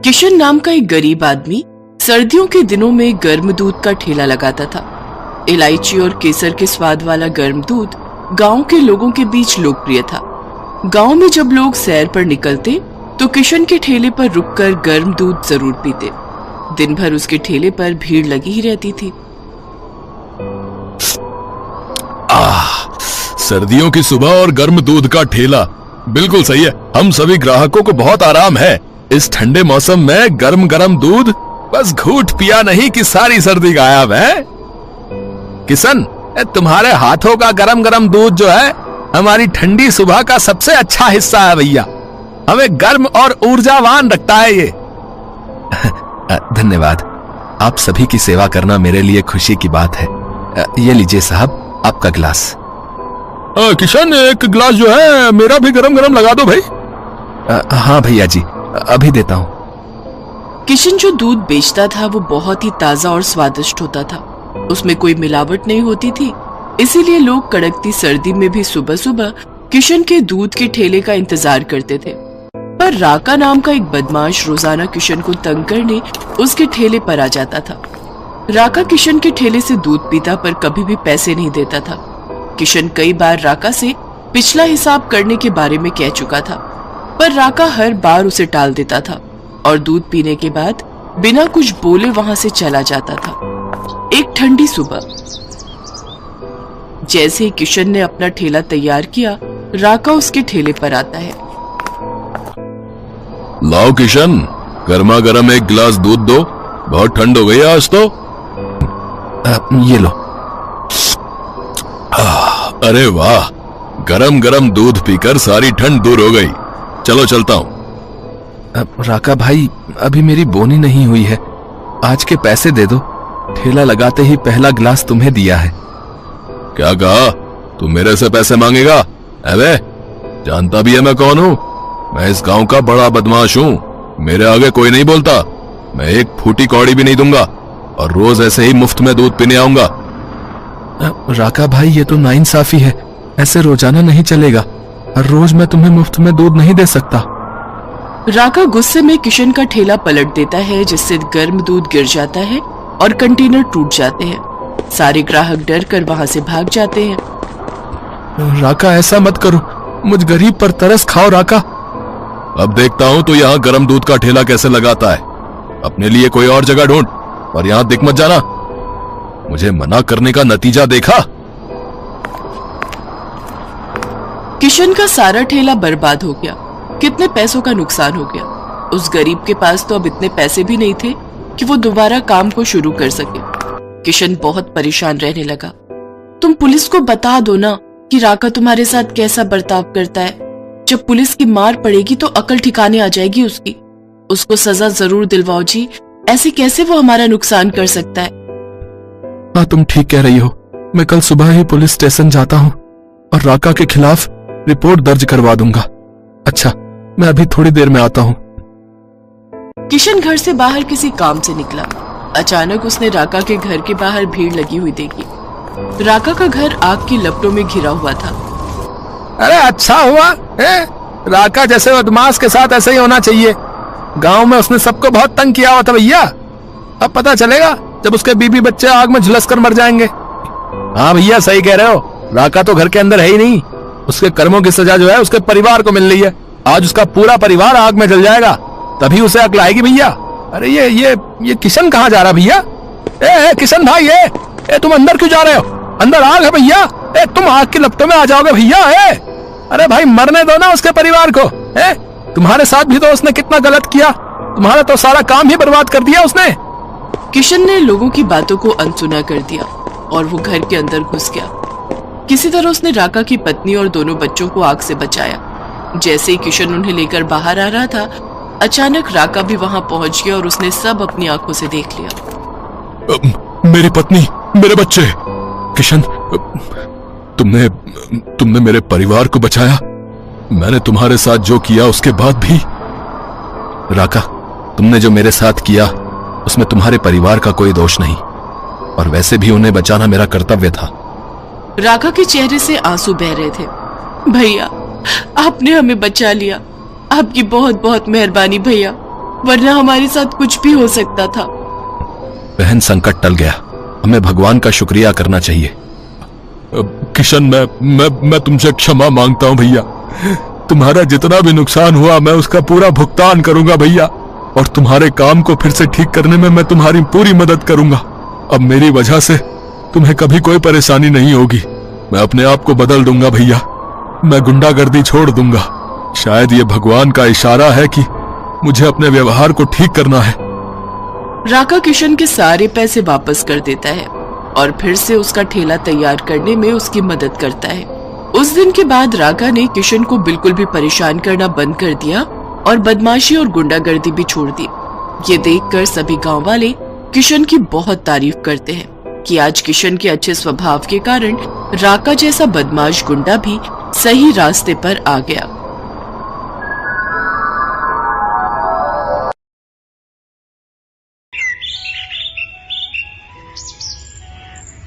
किशन नाम का एक गरीब आदमी सर्दियों के दिनों में गर्म दूध का ठेला लगाता था। इलायची और केसर के स्वाद वाला गर्म दूध गांव के लोगों के बीच लोकप्रिय था। गांव में जब लोग सैर पर निकलते तो किशन के ठेले पर रुककर गर्म दूध जरूर पीते। दिन भर उसके ठेले पर भीड़ लगी ही रहती थी। सर्दियों की सुबह और गर्म दूध का ठेला, बिल्कुल सही है। हम सभी ग्राहकों को बहुत आराम है। इस ठंडे मौसम में गर्म गर्म दूध, बस घूंट पिया नहीं कि सारी सर्दी गायब है। किशन, तुम्हारे हाथों का गरम गरम दूध जो है हमारी ठंडी सुबह का सबसे अच्छा हिस्सा है भैया। हमें गर्म और ऊर्जावान रखता है ये। धन्यवाद। आप सभी की सेवा करना मेरे लिए खुशी की बात है। ये लीजिए साहब, आपका गिलास। किशन, एक गिलास जो है मेरा भी गरम गरम लगा दो भाई। हाँ भैया जी, अभी देता हूँ। किशन जो दूध बेचता था वो बहुत ही ताजा और स्वादिष्ट होता था। उसमें कोई मिलावट नहीं होती थी, इसीलिए लोग कड़कती सर्दी में भी सुबह सुबह किशन के दूध के ठेले का इंतजार करते थे। पर राका नाम का एक बदमाश रोजाना किशन को तंग करने उसके ठेले पर आ जाता था। राका किशन के ठेले से दूध पीता पर कभी भी पैसे नहीं देता था। किशन कई बार राका से पिछला हिसाब करने के बारे में कह चुका था, पर राका हर बार उसे टाल देता था और दूध पीने के बाद बिना कुछ बोले वहां से चला जाता था। एक ठंडी सुबह जैसे ही किशन ने अपना ठेला तैयार किया, राका उसके ठेले पर आता है। लाओ किशन, गर्मा गर्म एक गिलास दूध दो, बहुत ठंड हो गई है आज तो। ये लो। अरे वाह, गरम गरम दूध पीकर सारी ठंड दूर हो गई। चलो चलता हूँ। राका भाई, अभी मेरी बोनी नहीं हुई है, आज के पैसे दे दो। ठेला लगाते ही पहला गिलास तुम्हें दिया है। क्या कहा? तू मेरे से पैसे मांगेगा? अबे, जानता भी है मैं कौन हूँ। मैं इस गांव का बड़ा बदमाश हूँ। मेरे आगे कोई नहीं बोलता। मैं एक फूटी कौड़ी भी नहीं दूंगा और रोज ऐसे ही मुफ्त में दूध पीने आऊंगा। राका भाई, ये तो नाइंसाफी है। ऐसे रोजाना नहीं चलेगा। हर रोज मैं तुम्हें मुफ्त में दूध नहीं दे सकता। राका गुस्से में किशन का ठेला पलट देता है, जिससे गर्म दूध गिर जाता है और कंटेनर टूट जाते हैं। सारे ग्राहक डर कर वहां से भाग जाते हैं। राका, ऐसा मत करो, मुझ गरीब पर तरस खाओ राका। अब देखता हूँ तो यहाँ गर्म दूध का ठेला कैसे लगाता है। अपने लिए कोई और जगह ढूंढ, और यहाँ दिख मत जाना। मुझे मना करने का नतीजा देखा। किशन का सारा ठेला बर्बाद हो गया। कितने पैसों का नुकसान हो गया। उस गरीब के पास तो अब इतने पैसे भी नहीं थे कि वो दोबारा काम को शुरू कर सके। किशन बहुत परेशान रहने लगा। तुम पुलिस को बता दो ना कि राका तुम्हारे साथ कैसा बर्ताव करता है। जब पुलिस की मार पड़ेगी तो अकल ठिकाने आ जाएगी उसकी। उसको सजा जरूर दिलवाओ जी। ऐसे कैसे वो हमारा नुकसान कर सकता है। हाँ, तुम ठीक कह रही हो। मैं कल सुबह ही पुलिस स्टेशन जाता हूँ और राका के खिलाफ रिपोर्ट दर्ज करवा दूंगा। अच्छा, मैं अभी थोड़ी देर में आता हूँ। किशन घर से बाहर किसी काम से निकला। अचानक उसने राका के घर के बाहर भीड़ लगी हुई देखी। राका का घर आग की लपटों में घिरा हुआ था। अरे अच्छा हुआ है, राका जैसे बदमाश के साथ ऐसे ही होना चाहिए। गांव में उसने सबको बहुत तंग किया हुआ था भैया। अब पता चलेगा जब उसके बीबी बच्चे आग में झुलस कर मर जाएंगे। हाँ भैया, सही कह रहे हो। राका तो घर के अंदर है ही नहीं। उसके कर्मों की सजा जो है उसके परिवार को मिल रही है। आज उसका पूरा परिवार आग में जल जाएगा, तभी उसे अक्ल आएगी भैया। अरे ये किशन कहाँ जा रहा भैया? ए किशन भाई, ए तुम अंदर क्यों जा रहे हो? अंदर आग है भैया। ए तुम आग की लपटों में आ जाओगे भैया। अरे भाई, मरने दो ना उसके परिवार को। तुम्हारे साथ भी तो उसने कितना गलत किया। तुम्हारा तो सारा काम ही बर्बाद कर दिया उसने। किशन ने लोगों की बातों को अनसुना कर दिया और वो घर के अंदर घुस गया। किसी तरह उसने राका की पत्नी और दोनों बच्चों को आग से बचाया। जैसे ही किशन उन्हें लेकर बाहर आ रहा था, अचानक राका भी वहां पहुंच गया और उसने सब अपनी आंखों से देख लिया। मेरी पत्नी, मेरे बच्चे। किशन, तुमने मेरे परिवार को बचाया। मैंने तुम्हारे साथ जो किया उसके बाद भी। राका, तुमने जो मेरे साथ किया उसमें तुम्हारे परिवार का कोई दोष नहीं, और वैसे भी उन्हें बचाना मेरा कर्तव्य था। राका के चेहरे से आंसू बह रहे थे। भैया, आपने हमें बचा लिया। आपकी बहुत बहुत मेहरबानी भैया। वरना हमारे साथ कुछ भी हो सकता था। बहन, संकट टल गया, हमें भगवान का शुक्रिया करना चाहिए। किशन, मैं तुमसे क्षमा मांगता हूं भैया। तुम्हारा जितना भी नुकसान हुआ मैं उसका पूरा भुगतान करूंगा भैया, और तुम्हारे काम को फिर से ठीक करने में मैं तुम्हारी पूरी मदद करूंगा। अब मेरी वजह से तुम्हें कभी कोई परेशानी नहीं होगी। मैं अपने आप को बदल दूंगा भैया, मैं गुंडागर्दी छोड़ दूंगा। शायद ये भगवान का इशारा है कि मुझे अपने व्यवहार को ठीक करना है। राका किशन के सारे पैसे वापस कर देता है और फिर से उसका ठेला तैयार करने में उसकी मदद करता है। उस दिन के बाद राका ने किशन को बिल्कुल भी परेशान करना बंद कर दिया और बदमाशी और गुंडागर्दी भी छोड़ दी। ये देखकर सभी गांव वाले किशन की बहुत तारीफ करते हैं कि आज किशन के अच्छे स्वभाव के कारण राका जैसा बदमाश गुंडा भी सही रास्ते पर आ गया।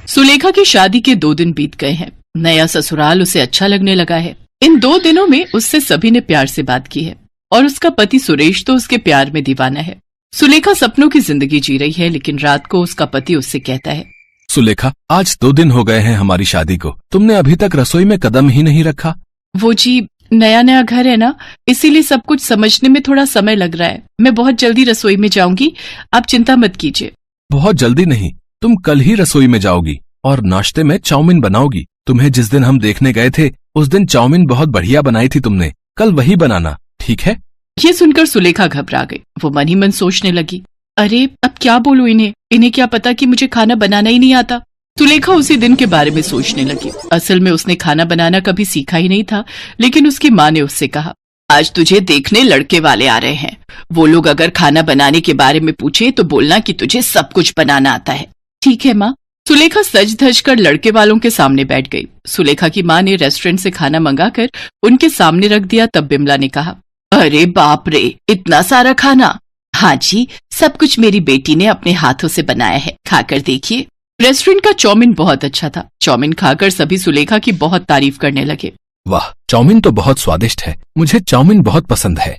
सुलेखा की शादी के 2 दिन बीत गए हैं। नया ससुराल उसे अच्छा लगने लगा है। इन 2 दिनों में उससे सभी ने प्यार से बात की है और उसका पति सुरेश तो उसके प्यार में दीवाना है। सुलेखा सपनों की जिंदगी जी रही है, लेकिन रात को उसका पति उससे कहता है, सुलेखा, आज 2 दिन हो गए हैं हमारी शादी को, तुमने अभी तक रसोई में कदम ही नहीं रखा। वो जी, नया नया घर है ना, इसीलिए सब कुछ समझने में थोड़ा समय लग रहा है। मैं बहुत जल्दी रसोई में जाऊंगी, आप चिंता मत कीजिए। बहुत जल्दी नहीं, तुम कल ही रसोई में जाओगी और नाश्ते में चाउमीन बनाओगी। तुम्हें जिस दिन हम देखने गए थे उस दिन चाउमीन बहुत बढ़िया बनाई थी तुमने, कल वही बनाना, ठीक है? ये सुनकर सुलेखा घबरा गई। वो मन ही मन सोचने लगी, अरे अब क्या बोलूं इन्हें क्या पता कि मुझे खाना बनाना ही नहीं आता। सुलेखा उसी दिन के बारे में सोचने लगी। असल में उसने खाना बनाना कभी सीखा ही नहीं था, लेकिन उसकी माँ ने उससे कहा, आज तुझे देखने लड़के वाले आ रहे हैं। वो लोग अगर खाना बनाने के बारे में पूछे तो बोलना कि तुझे सब कुछ बनाना आता है। ठीक है माँ। सुलेखा सज धज कर लड़के वालों के सामने बैठ गई। सुलेखा की माँ ने रेस्टोरेंट से खाना मंगाकर उनके सामने रख दिया। तब बिमला ने कहा, अरे बाप रे, इतना सारा खाना। हाँ जी, सब कुछ मेरी बेटी ने अपने हाथों से बनाया है, खाकर देखिए। रेस्टोरेंट का चाउमीन बहुत अच्छा था। चाउमीन खाकर सभी सुलेखा की बहुत तारीफ करने लगे। वाह, चाउमीन तो बहुत स्वादिष्ट है, मुझे चाउमीन बहुत पसंद है।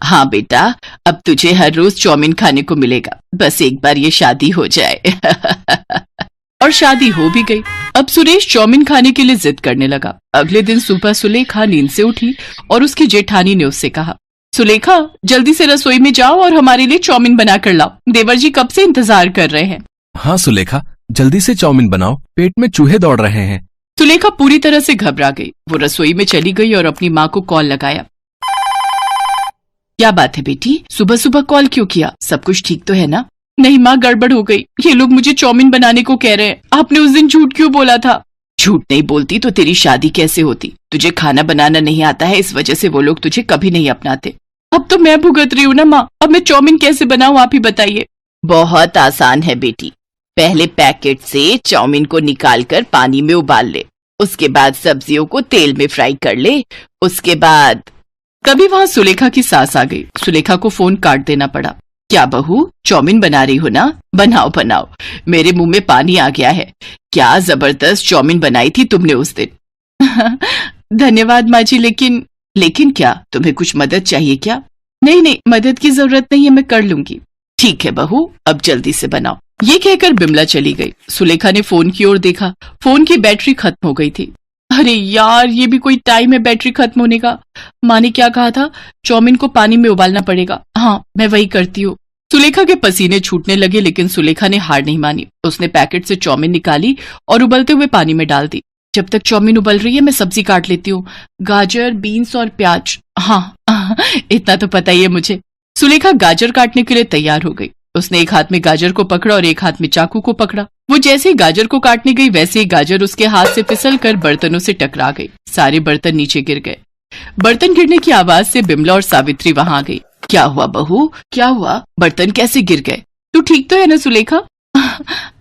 हाँ बेटा, अब तुझे हर रोज चाउमीन खाने को मिलेगा, बस एक बार ये शादी हो जाए। और शादी हो भी गई। अब सुरेश चाउमीन खाने के लिए जिद करने लगा। अगले दिन सुबह सुलेखा नींद से उठी और उसकी जेठानी ने उससे कहा, सुलेखा जल्दी से रसोई में जाओ और हमारे लिए चाउमीन बना कर लाओ, देवर जी कब से इंतजार कर रहे हैं। हाँ सुलेखा, जल्दी से चाउमीन बनाओ, पेट में चूहे दौड़ रहे हैं। सुलेखा पूरी तरह से घबरा गई। वो रसोई में चली गई और अपनी माँ को कॉल लगाया। क्या बात है बेटी, सुबह सुबह कॉल क्यों किया? सब कुछ ठीक तो है ना? नहीं माँ, गड़बड़ हो गई। ये लोग मुझे चाउमीन बनाने को कह रहे हैं। आपने उस दिन झूठ क्यों बोला था? झूठ नहीं बोलती तो तेरी शादी कैसे होती? तुझे खाना बनाना नहीं आता है, इस वजह से वो लोग तुझे कभी नहीं अपनाते। अब तो मैं भुगत रही हूँ ना माँ, अब मैं चाउमीन कैसे बनाऊँ, आप ही बताइए। बहुत आसान है बेटी, पहले पैकेट से चाउमीन को निकालकर पानी में उबाल ले, उसके बाद सब्जियों को तेल में फ्राई कर ले, उसके बाद। तभी वहाँ सुलेखा की सास आ गई। सुलेखा को फोन काट देना पड़ा। क्या बहू, चाउमीन बना रही हो ना? बनाओ बनाओ, मेरे मुंह में पानी आ गया है। क्या जबरदस्त चाउमीन बनाई थी तुमने उस दिन। धन्यवाद माँ जी, लेकिन क्या तुम्हें कुछ मदद चाहिए क्या? नहीं, मदद की जरूरत नहीं है, मैं कर लूंगी। ठीक है बहू, अब जल्दी से बनाओ। ये कहकर बिमला चली गई। सुलेखा ने फोन की ओर देखा, फोन की बैटरी खत्म हो गई थी। अरे यार, ये भी कोई टाइम है बैटरी खत्म होने का? माँ ने क्या कहा था, चाउमीन को पानी में उबालना पड़ेगा। हाँ, मैं वही करती हूँ। सुलेखा के पसीने छूटने लगे, लेकिन सुलेखा ने हार नहीं मानी। उसने पैकेट से चाउमीन निकाली और उबलते हुए पानी में डाल दी। जब तक चाउमीन उबल रही है मैं सब्जी काट लेती हूँ, गाजर, बीन्स और प्याज। हाँ, इतना तो पता ही है मुझे। सुलेखा गाजर काटने के लिए तैयार हो गई। उसने एक हाथ में गाजर को पकड़ा और एक हाथ में चाकू को पकड़ा। वो जैसे ही गाजर को काटने गई, वैसे ही गाजर उसके हाथ से फिसल कर बर्तनों से टकरा गई। सारे बर्तन नीचे गिर गए। बर्तन गिरने की आवाज से बिमला और सावित्री वहां आ गई। क्या हुआ बहू, क्या हुआ? बर्तन कैसे गिर गए? तू ठीक तो है ना सुलेखा?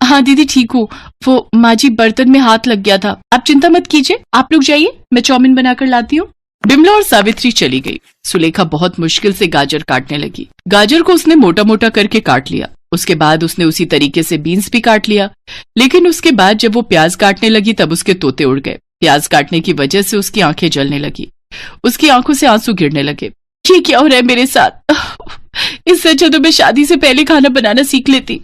हाँ दीदी, ठीक हूँ। वो माँ जी, बर्तन में हाथ लग गया था। आप चिंता मत कीजिए, आप लोग जाइए, मैं चाउमीन बनाकर लाती हूँ। बिमला और सावित्री चली गई। सुलेखा बहुत मुश्किल से गाजर काटने लगी। गाजर को उसने मोटा मोटा करके काट लिया। उसके बाद उसने उसी तरीके से बीन्स भी काट लिया। लेकिन उसके बाद जब वो प्याज काटने लगी तब उसके तोते उड़ गए। प्याज काटने की वजह से उसकी आंखें जलने लगी। उसकी आंखों से आंसू गिरने लगे। ये क्या हो रहा है मेरे साथ? इससे अच्छा तो मैं शादी से पहले खाना बनाना सीख लेती।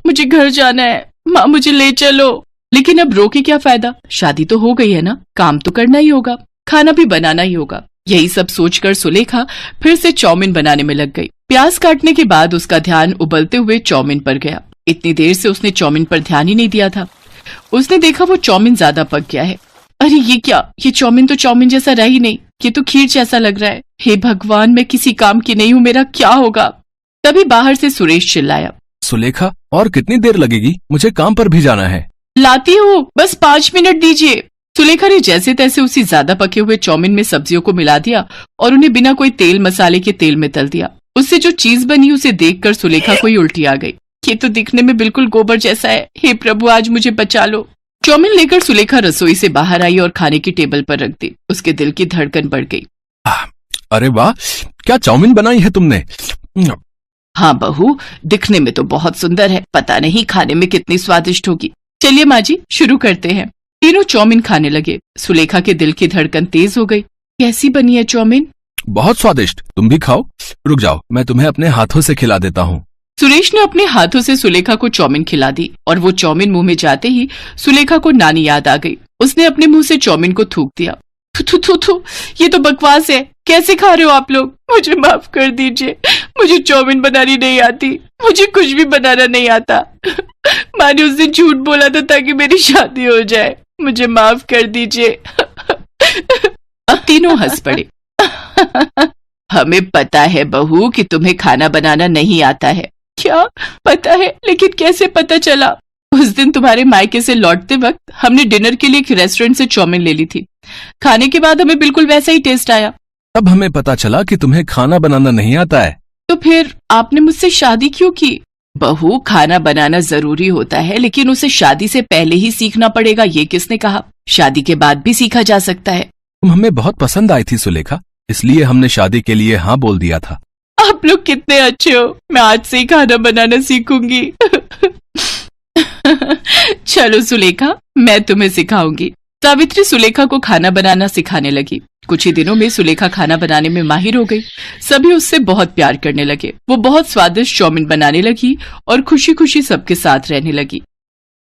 मुझे घर जाना है, माँ मुझे ले चलो। लेकिन अब रो के क्या फायदा, शादी तो हो गई है ना, काम तो करना ही होगा, खाना भी बनाना ही होगा। यही सब सोचकर सुलेखा फिर से चाउमीन बनाने में लग गई। प्याज काटने के बाद उसका ध्यान उबलते हुए चाउमीन पर गया। इतनी देर से उसने चाउमीन पर ध्यान ही नहीं दिया था। उसने देखा वो चाउमीन ज्यादा पक गया है। अरे ये क्या, ये चाउमीन तो चाउमीन जैसा रहा ही नहीं, ये तो खीर जैसा लग रहा है। हे भगवान, मैं किसी काम की नहीं हूँ, मेरा क्या होगा। तभी बाहर से सुरेश चिल्लाया, सुलेखा और कितनी देर लगेगी, मुझे काम पर भी जाना है। लाती हूँ, बस 5 मिनट दीजिए। सुलेखा ने जैसे तैसे उसी ज्यादा पके हुए चाउमीन में सब्जियों को मिला दिया और उन्हें बिना कोई तेल मसाले के तेल में तल दिया। उससे जो चीज बनी उसे देखकर सुलेखा को ही उल्टी आ गई। ये तो दिखने में बिल्कुल गोबर जैसा है, हे प्रभु आज मुझे बचा लो। चाउमीन लेकर सुलेखा रसोई से बाहर आई और खाने की टेबल पर रख दी। उसके दिल की धड़कन बढ़ गई। अरे वाह, क्या चाउमीन बनाई है तुमने। हाँ बहू, दिखने में तो बहुत सुंदर है, पता नहीं खाने में कितनी स्वादिष्ट होगी। चलिए माँ जी, शुरू करते हैं। तीनों चाउमीन खाने लगे। सुलेखा के दिल की धड़कन तेज हो गई। कैसी बनी है चाउमीन? बहुत स्वादिष्ट, तुम भी खाओ। रुक जाओ, मैं तुम्हें अपने हाथों से खिला देता हूँ। सुरेश ने अपने हाथों से सुलेखा को चाउमीन खिला दी और वो चाउमीन मुंह में जाते ही सुलेखा को नानी याद आ गई। उसने अपने मुंह से चाउमीन को थूक दिया। थू थू थू, ये तो बकवास है, कैसे खा रहे हो आप लोग, मुझे माफ कर दीजिए, मुझे चाउमीन बनानी नहीं आती, मुझे कुछ भी बनाना नहीं आता। माँ ने उस दिन झूठ बोला था ताकि मेरी शादी हो जाए, मुझे माफ कर दीजिए। तीनों हंस पड़े। हमें पता है बहू कि तुम्हें खाना बनाना नहीं आता है। क्या पता है, लेकिन कैसे पता चला? उस दिन तुम्हारे मायके से लौटते वक्त हमने डिनर के लिए एक रेस्टोरेंट से चाउमीन ले ली थी। खाने के बाद हमें बिल्कुल वैसा ही टेस्ट आया। तब हमें पता चला कि तुम्हें खाना बनाना नहीं आता है। तो फिर आपने मुझसे शादी क्यों की? बहू, खाना बनाना जरूरी होता है, लेकिन उसे शादी से पहले ही सीखना पड़ेगा, ये किसने कहा? शादी के बाद भी सीखा जा सकता है। तुम हमें बहुत पसंद आई थी सुलेखा, इसलिए हमने शादी के लिए हाँ बोल दिया था। आप लोग कितने अच्छे हो, मैं आज से ही खाना बनाना सीखूंगी। चलो सुलेखा, मैं तुम्हें सिखाऊंगी। सावित्री सुलेखा को खाना बनाना सिखाने लगी। कुछ ही दिनों में सुलेखा खाना बनाने में माहिर हो गई। सभी उससे बहुत प्यार करने लगे। वो बहुत स्वादिष्ट चाउमीन बनाने लगी और खुशी खुशी सबके साथ रहने लगी।